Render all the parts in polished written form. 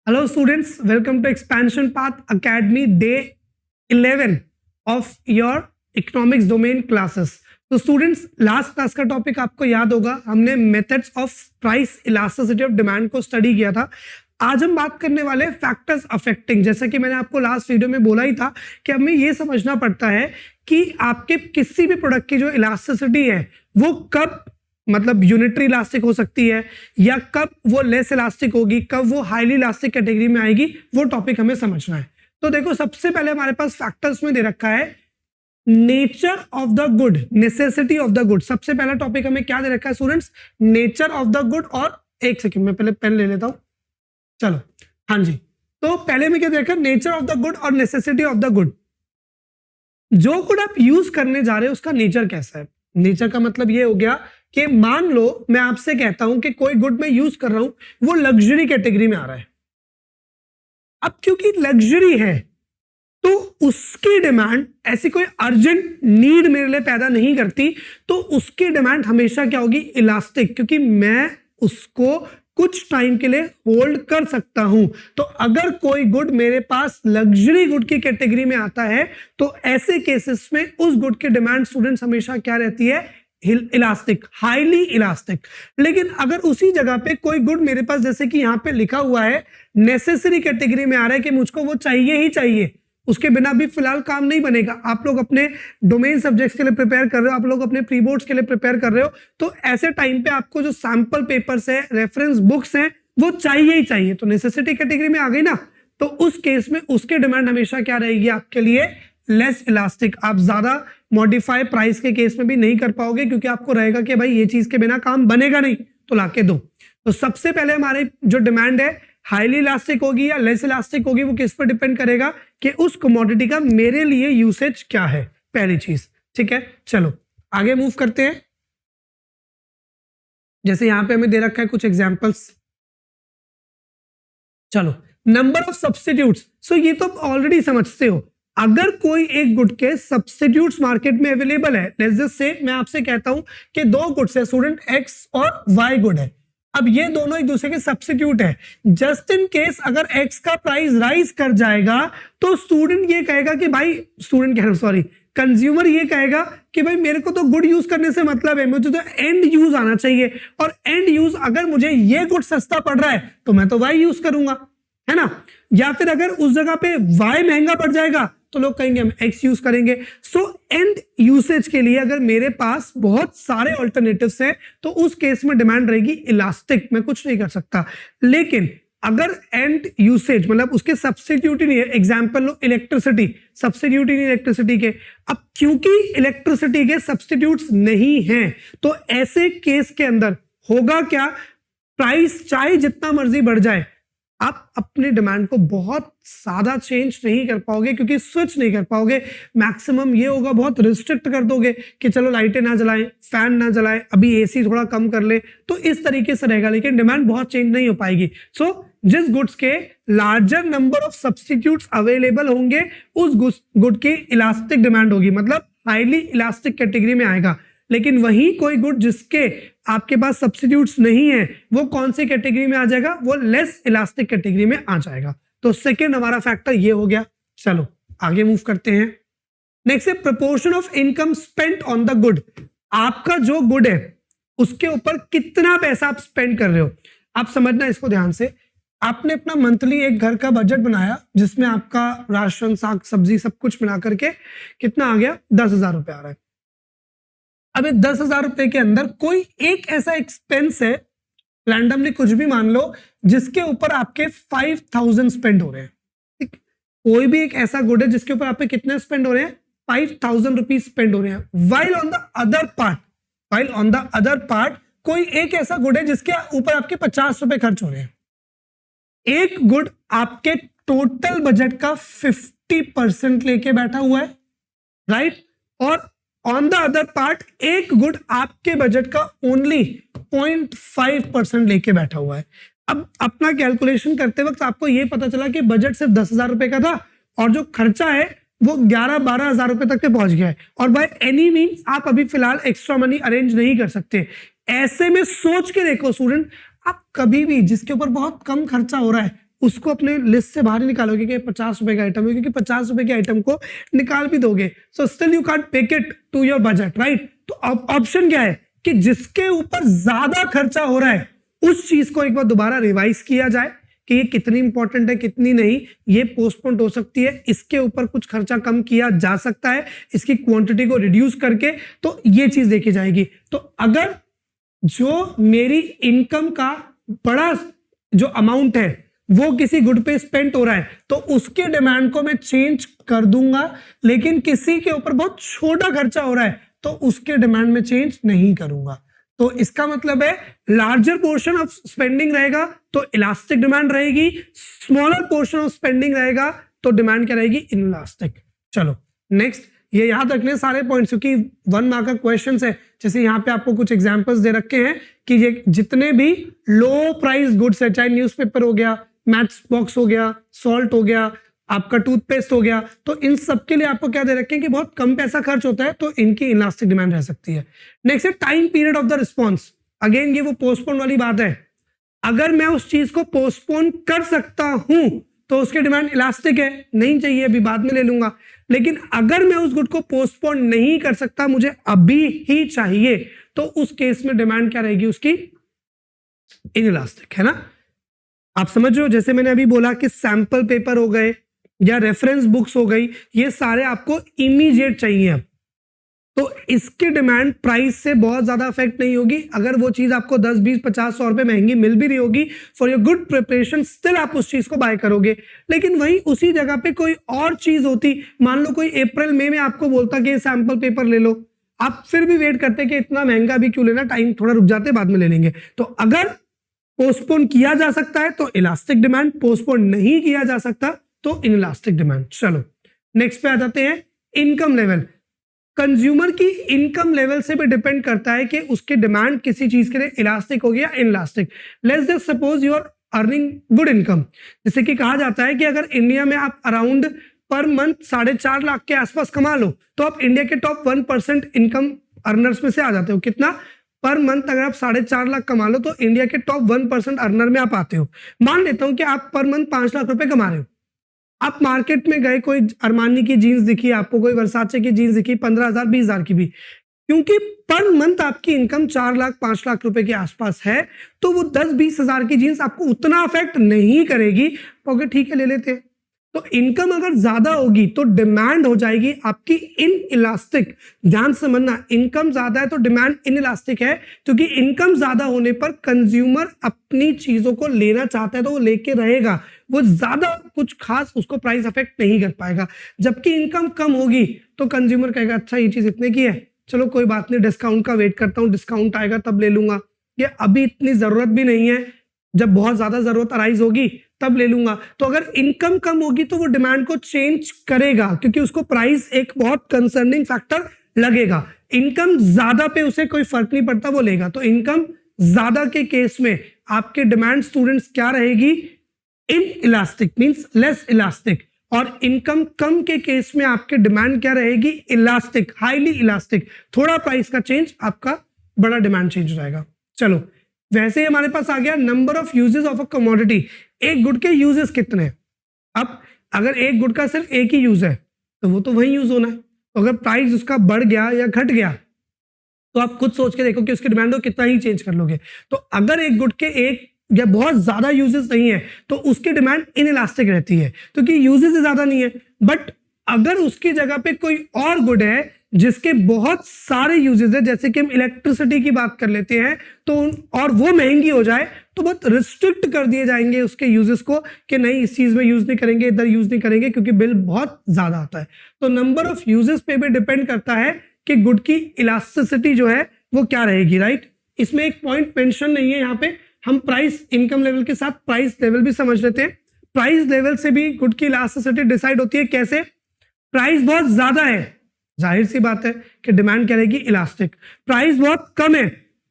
Hello students, welcome to Expansion Path Academy Day 11 of your Economics Domain classes. तो students last class का topic आपको याद होगा, हमने methods of price elasticity of demand को study किया था। आज हम बात करने वाले फैक्टर्स अफेक्टिंग, जैसा कि मैंने आपको लास्ट वीडियो में बोला ही था कि हमें ये समझना पड़ता है कि आपके किसी भी प्रोडक्ट की जो इलास्टिसिटी है वो कब मतलब यूनिटरी इलास्टिक हो सकती है या कब वो लेस इलास्टिक होगी, कब वो हाईली इलास्टिक कैटेगरी में आएगी, वो टॉपिक हमें समझना है। तो देखो, सबसे पहले हमारे पास फैक्टर्स में दे रखा है nature of the good, necessity of the good. सबसे पहला टॉपिक हमें क्या दे रखा है students? Nature of the good. और एक सेकंड में पहले पेन ले लेता हूं, चलो। हाँ जी, तो पहले में क्या दे रखा है? नेचर ऑफ द गुड और नेसेसिटी ऑफ द गुड। जो गुड आप यूज करने जा रहे हो उसका नेचर कैसा है? नेचर का मतलब ये हो गया कि मान लो मैं आपसे कहता हूं कि कोई गुड मैं यूज कर रहा हूं, वो लग्जरी कैटेगरी में आ रहा है। अब क्योंकि लग्जरी है तो उसकी डिमांड ऐसी कोई अर्जेंट नीड मेरे लिए पैदा नहीं करती, तो उसकी डिमांड हमेशा क्या होगी? इलास्टिक, क्योंकि मैं उसको कुछ टाइम के लिए होल्ड कर सकता हूं। तो अगर कोई गुड मेरे पास लग्जरी गुड की कैटेगरी में आता है तो ऐसे केसेस में उस गुड की डिमांड स्टूडेंट्स हमेशा क्या रहती है? Elastic, highly elastic. लेकिन अगर उसी जगह पे कोई गुड मेरे पास, जैसे कि यहां पे लिखा हुआ है, नेसेसरी कैटेगरी में आ रहा है कि मुझको वो चाहिए ही चाहिए, उसके बिना भी फिलहाल काम नहीं बनेगा। आप लोग अपने डोमेन सब्जेक्ट्स के लिए प्रिपेयर कर रहे हो, आप लोग अपने प्री बोर्ड्स के लिए प्रिपेयर कर रहे हो, तो ऐसे टाइम पे आपको जो सैंपल पेपर्स है, रेफरेंस बुक्स हैं, वो चाहिए ही चाहिए। तो नेसेसिटी कैटेगरी में आ गई ना, तो उस केस में उसकी डिमांड हमेशा क्या रहेगी आपके लिए? Less elastic. आप ज्यादा मॉडिफाई प्राइस के केस में भी नहीं कर पाओगे, क्योंकि आपको रहेगा कि भाई ये चीज के बिना काम बनेगा नहीं, तो लाके दो। तो सबसे पहले हमारे जो डिमांड है हाईली इलास्टिक होगी या लेस इलास्टिक होगी, वो किस पर डिपेंड करेगा कि उस कमोडिटी का मेरे लिए यूसेज क्या है, पहली चीज। ठीक है, चलो आगे मूव करते हैं। जैसे यहां पे हमें दे रखा है कुछ एग्जांपल्स। चलो, नंबर ऑफ सब्स्टिट्यूट्स। सो ये तो ऑलरेडी समझते हो, अगर कोई एक गुड के सब्स्टिट्यूट्स मार्केट में अवेलेबल है, लेट्स जस्ट से मैं आपसे कहता हूं कि दो गुड्स है स्टूडेंट, एक्स और वाई गुड है। अब ये दोनों एक दूसरे के सब्स्टिट्यूट है। जस्ट इन केस अगर एक्स का प्राइस राइज कर जाएगा तो स्टूडेंट ये कहेगा कि भाई, स्टूडेंट कह रहा हूं सॉरी, कंज्यूमर ये कहेगा कि भाई मेरे को तो गुड यूज करने से मतलब है, मुझे तो एंड यूज आना चाहिए, और एंड यूज अगर मुझे ये गुड सस्ता पड़ रहा है तो मैं तो वाई यूज करूंगा, है ना। या फिर अगर उस जगह पे वाई महंगा पड़ जाएगा तो लोग कहेंगे हम एक्स यूज करेंगे। सो एंड यूसेज के लिए अगर मेरे पास बहुत सारे ऑल्टरनेटिव्स हैं तो उस केस में डिमांड रहेगी इलास्टिक, मैं कुछ नहीं कर सकता। लेकिन अगर एंड यूसेज मतलब उसके सब्स्टिट्यूट ही नहीं है, एग्जांपल लो इलेक्ट्रिसिटी, सब्स्टिट्यूट ही नहीं इलेक्ट्रिसिटी के। अब क्योंकि इलेक्ट्रिसिटी के सब्स्टिट्यूट्स नहीं हैं, तो ऐसे केस के अंदर होगा क्या? प्राइस चाहे जितना मर्जी बढ़ जाए, आप अपने डिमांड को बहुत ज्यादा चेंज नहीं कर पाओगे, क्योंकि स्विच नहीं कर पाओगे। मैक्सिमम ये होगा, बहुत रिस्ट्रिक्ट कर दोगे कि चलो लाइटें ना जलाएं, फैन ना जलाएं, अभी एसी थोड़ा कम कर ले, तो इस तरीके से रहेगा, लेकिन डिमांड बहुत चेंज नहीं हो पाएगी। सो जिस गुड्स के larger number of substitutes available होंगे उस गुड की इलास्टिक डिमांड होगी, मतलब हाईली इलास्टिक कैटेगरी में आएगा। लेकिन वही कोई गुड जिसके आपके पास सब्स्टिट्यूट्स नहीं है, वो कौन सी कैटेगरी में आ जाएगा? वो लेस इलास्टिक कैटेगरी में आ जाएगा। तो सेकंड हमारा फैक्टर ये हो गया। चलो आगे मूव करते हैं। नेक्स्ट है proportion of income spent on the good. आपका जो गुड है उसके ऊपर कितना पैसा आप स्पेंड कर रहे हो। आप समझना इसको ध्यान से। आपने अपना मंथली एक घर का बजट बनाया जिसमें आपका राशन, साग सब्जी सब कुछ मिला करके कितना आ गया? 10,000 रुपए आ रहा है। अब 10,000 रुपए के अंदर कोई एक ऐसा एक्सपेंस है, रैंडमली कुछ भी मान लो, जिसके ऊपर आपके 5,000 स्पेंड हो रहे हैं। कोई भी एक ऐसा गुड है जिसके ऊपर आपके कितने स्पेंड हो रहे हैं? 5,000 रुपीज स्पेंड हो रहे हैं। While on the other part कोई एक ऐसा गुड है जिसके ऊपर आपके 50 रुपए खर्च हो रहे हैं। एक गुड आपके टोटल बजट का 50% लेके बैठा हुआ है, राइट। और ऑन द अदर पार्ट एक गुड आपके बजट का ओनली 0.5% लेके बैठा हुआ है। अब अपना कैलकुलेशन करते वक्त आपको यह पता चला कि बजट सिर्फ 10,000 रुपए का था और जो खर्चा है वो 11-12 हजार रुपए तक के पहुंच गया है, और बाय एनी मीन्स आप अभी फिलहाल एक्स्ट्रा मनी अरेंज नहीं कर सकते। ऐसे में सोच के देखो स्टूडेंट, आप कभी भी जिसके ऊपर बहुत कम खर्चा हो रहा है उसको अपने लिस्ट से बाहर ही निकालोगे कि 50 रुपए का आइटम है, क्योंकि 50 रुपए के आइटम को निकाल भी दोगे, so still you can't take it to your budget, right. तो अब ऑप्शन क्या है कि जिसके ऊपर ज्यादा खर्चा हो रहा है उस चीज को एक बार दोबारा रिवाइज किया जाए कि ये कितनी इंपॉर्टेंट है कितनी नहीं, ये पोस्टपोन हो सकती है, इसके ऊपर कुछ खर्चा कम किया जा सकता है, इसकी क्वांटिटी को रिड्यूस करके, तो ये चीज देखी जाएगी। तो अगर जो मेरी इनकम का बड़ा जो अमाउंट है वो किसी गुड पे स्पेंड हो रहा है तो उसके डिमांड को मैं चेंज कर दूंगा, लेकिन किसी के ऊपर बहुत छोटा खर्चा हो रहा है तो उसके डिमांड में चेंज नहीं करूंगा। तो इसका मतलब है लार्जर पोर्शन ऑफ स्पेंडिंग रहेगा तो इलास्टिक डिमांड रहेगी, स्मॉलर पोर्शन ऑफ स्पेंडिंग रहेगा तो डिमांड क्या रहेगी, इनइलास्टिक। चलो नेक्स्ट, ये याद रखने सारे पॉइंट्स, क्योंकि 1 मार्क का क्वेश्चन है। जैसे यहाँ पे आपको कुछ एग्जांपल्स दे रखे हैं कि ये जितने भी लो प्राइस गुड्स है, चाहे न्यूज़पेपर हो गया, मैच बॉक्स हो गया, सॉल्ट हो गया, आपका टूथपेस्ट हो गया, तो इन सब के लिए आपको क्या दे रखे हैं कि बहुत कम पैसा खर्च होता है तो इनकी इलास्टिक डिमांड रह सकती है। नेक्स्ट है time period of the response. Again ये वो पोस्टपोन वाली बात है, अगर मैं उस चीज को पोस्टपोन कर सकता हूं तो उसकी डिमांड इलास्टिक है, नहीं चाहिए अभी बाद में ले लूंगा। लेकिन अगर मैं उस गुड को पोस्टपोन नहीं कर सकता, मुझे अभी ही चाहिए, तो उस केस में डिमांड क्या रहेगी उसकी, इनइलास्टिक, है ना। आप समझ रहे हो, जैसे मैंने अभी बोला कि सैंपल पेपर हो गए या रेफरेंस बुक्स हो गई, ये सारे आपको इमीडिएट चाहिए अब, तो इसकी डिमांड प्राइस से बहुत ज्यादा अफेक्ट नहीं होगी। अगर वो चीज आपको 10, 20, 50, 100 रुपए महंगी मिल भी रही होगी, for your good preparation still आप उस चीज को बाय करोगे। लेकिन वहीं उसी जगह पे कोई और चीज होती, मान लो कोई अप्रैल मई में आपको बोलता कि सैंपल पेपर ले लो, आप फिर भी वेट करते कि इतना महंगा भी क्यों लेना, टाइम थोड़ा रुक जाते बाद में ले लेंगे। तो अगर पोस्टपोन किया जा सकता है तो इलास्टिक डिमांड, पोस्टपोन नहीं किया जा सकता तो इनइलास्टिक डिमांड। चलो नेक्स्ट पे आ जाते हैं, इनकम लेवल। कंज्यूमर की इनकम लेवल से भी डिपेंड करता है कि उसकी डिमांड किसी चीज के लिए इलास्टिक होगी या inelastic. Let's just suppose you are earning good income, जैसे कि कहा जाता है कि अगर इंडिया में आप अराउंड पर मंथ 4.5 लाख के आसपास कमा लो तो आप इंडिया के टॉप 1% इनकम अर्नर्स में से आ जाते हो। कितना पर मंथ, अगर आप 4.5 लाख कमा लो तो इंडिया के टॉप 1% अर्नर में आप आते हो। मान लेता हूं कि आप पर मंथ 5 लाख रुपए कमा रहे हो, आप मार्केट में गए, कोई अरमानी की जीन्स दिखी आपको, कोई वर्साचे की जीन्स दिखी 15,000 20,000 की भी, क्योंकि पर मंथ आपकी इनकम 4 लाख 5 लाख रुपए के आसपास है तो वो 10-20 हजार की जीन्स आपको उतना अफेक्ट नहीं करेगी। ओके ठीक है ले लेते हैं। तो इनकम अगर ज्यादा होगी तो डिमांड हो जाएगी आपकी इन इलास्टिक। ध्यान से समझना, इनकम ज्यादा है तो डिमांड इन इलास्टिक है, क्योंकि इनकम ज्यादा होने पर कंज्यूमर अपनी चीजों को लेना चाहता है तो वो लेके रहेगा, वो ज्यादा कुछ खास उसको प्राइस अफेक्ट नहीं कर पाएगा। जबकि इनकम कम होगी तो कंज्यूमर कहेगा अच्छा ये चीज इतने की है, चलो कोई बात नहीं, डिस्काउंट का वेट करता हूँ, डिस्काउंट आएगा तब ले लूंगा, ये अभी इतनी जरूरत भी नहीं है, जब बहुत ज्यादा जरूरत अराइज होगी तब ले लूंगा। तो अगर इनकम कम होगी तो वो डिमांड को चेंज करेगा, क्योंकि उसको प्राइस एक बहुत कंसर्निंग फैक्टर लगेगा। इनकम ज्यादा पे उसे कोई फर्क नहीं पड़ता, वो लेगा। तो इनकम ज्यादा के केस में आपके डिमांड स्टूडेंट्स क्या रहेगी, in elastic means less elastic, और इनकम कम के केस में आपके डिमांड क्या रहेगी, इलास्टिक, हाईली इलास्टिक। थोड़ा प्राइस का चेंज आपका बड़ा डिमांड चेंज हो जाएगा। चलो वैसे ही हमारे पास आ गया number of uses of a commodity. एक गुड के यूजेस कितने हैं। अब अगर एक गुड का सिर्फ एक ही यूज है तो वो तो वही यूज होना है, तो अगर प्राइस उसका बढ़ गया या घट गया तो आप खुद सोच के देखो कि उसकी डिमांड को कितना ही चेंज कर लोगे। तो अगर एक गुड के एक या बहुत ज्यादा यूजेस नहीं है तो उसकी डिमांड इनइलास्टिक रहती है, क्योंकि यूजेस ज्यादा नहीं है। बट अगर उसकी जगह पे कोई और गुड है जिसके बहुत सारे यूजेस है, जैसे कि हम इलेक्ट्रिसिटी की बात कर लेते हैं, तो और वो महंगी हो जाए तो बहुत रिस्ट्रिक्ट कर दिए जाएंगे उसके यूजेस को कि नहीं इस चीज में यूज नहीं करेंगे, इधर यूज नहीं करेंगे, क्योंकि बिल बहुत ज्यादा आता है। तो नंबर ऑफ यूजेस पे भी डिपेंड करता है कि गुड की इलास्टिसिटी जो है वो क्या रहेगी, राइट। इसमें एक पॉइंट मेंशन नहीं है यहाँ पे, हम प्राइस इनकम लेवल के साथ प्राइस लेवल भी समझ लेते हैं। प्राइस लेवल से भी गुड की इलास्टिसिटी डिसाइड होती है। कैसे, प्राइस बहुत ज्यादा है, जाहिर सी बात है कि डिमांड क्या रहेगी, इलास्टिक। प्राइस बहुत कम है,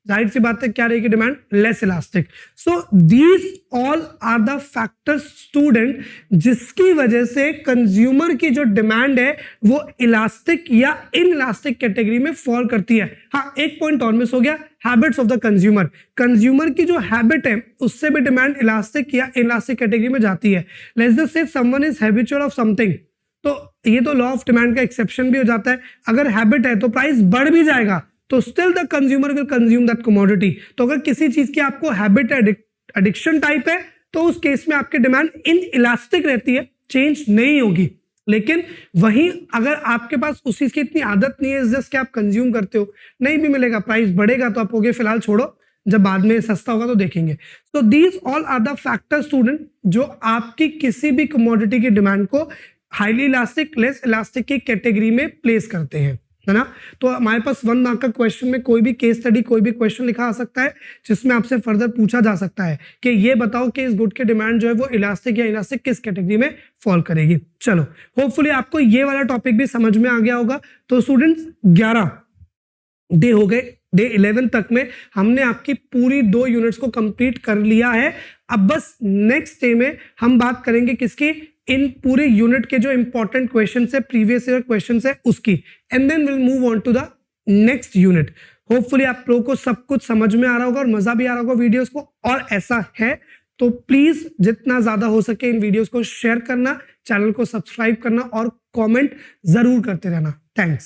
जाहिर सी बात है क्या रहेगी demand, less elastic. So these all are the factors student जिसकी वजह से कंज्यूमर की जो डिमांड है वो इलास्टिक या इन इलास्टिक कैटेगरी में फॉल करती है। हाँ, एक पॉइंट और मिस हो गया, habits of the consumer. Consumer की जो हैबिट है उससे भी डिमांड इलास्टिक या इनइलास्टिक कैटेगरी में जाती है। Let's just say someone is habitual of something, तो ये तो लॉ ऑफ डिमांड का एक्सेप्शन भी हो जाता है। अगर हैबिट है तो प्राइस बढ़ भी जाएगा, तो still the consumer will consume that commodity. तो अगर किसी चीज की आपको हैबिट है, एडिक्शन टाइप है, तो उस केस में आपकी डिमांड इन इलास्टिक रहती है, चेंज नहीं होगी। लेकिन वहीं अगर आपके पास उस चीज की इतनी आदत नहीं है, जस्ट कि आप कंज्यूम करते हो, नहीं भी मिलेगा, प्राइस बढ़ेगा तो आप होगे फिलहाल छोड़ो, जब बाद में सस्ता होगा तो देखेंगे। तो these all are the factor student जो आपकी किसी भी कमोडिटी की डिमांड को हाईली इलास्टिक, लेस इलास्टिक की कैटेगरी में प्लेस करते हैं, है ना। तो हमारे पास 1 मार्क का क्वेश्चन में कोई भी केस स्टडी, कोई भी क्वेश्चन लिखा आ सकता है जिसमें आपसे फर्दर पूछा जा सकता है कि ये बताओ कि इस गुड की डिमांड जो है वो इलास्टिक या इलास्टिक किस कैटेगरी में फॉल करेगी। चलो, होपफुली आपको ये वाला टॉपिक भी समझ में आ गया होगा। तो स्टूडेंट्स 11 डे हो गए, डे 11 तक में हमने आपकी पूरी 2 यूनिट्स को कंप्लीट कर लिया है। अब बस नेक्स्ट डे में हम बात करेंगे किसकी, इन पूरे यूनिट के जो इंपॉर्टेंट क्वेश्चन है, प्रीवियस ईयर क्वेश्चन है उसकी, and then will move on to the next unit. Hopefully आप लोगों को सब कुछ समझ में आ रहा होगा और मजा भी आ रहा होगा वीडियोस को, और ऐसा है तो प्लीज जितना ज्यादा हो सके इन वीडियोस को शेयर करना, चैनल को सब्सक्राइब करना और कमेंट जरूर करते रहना। थैंक्स।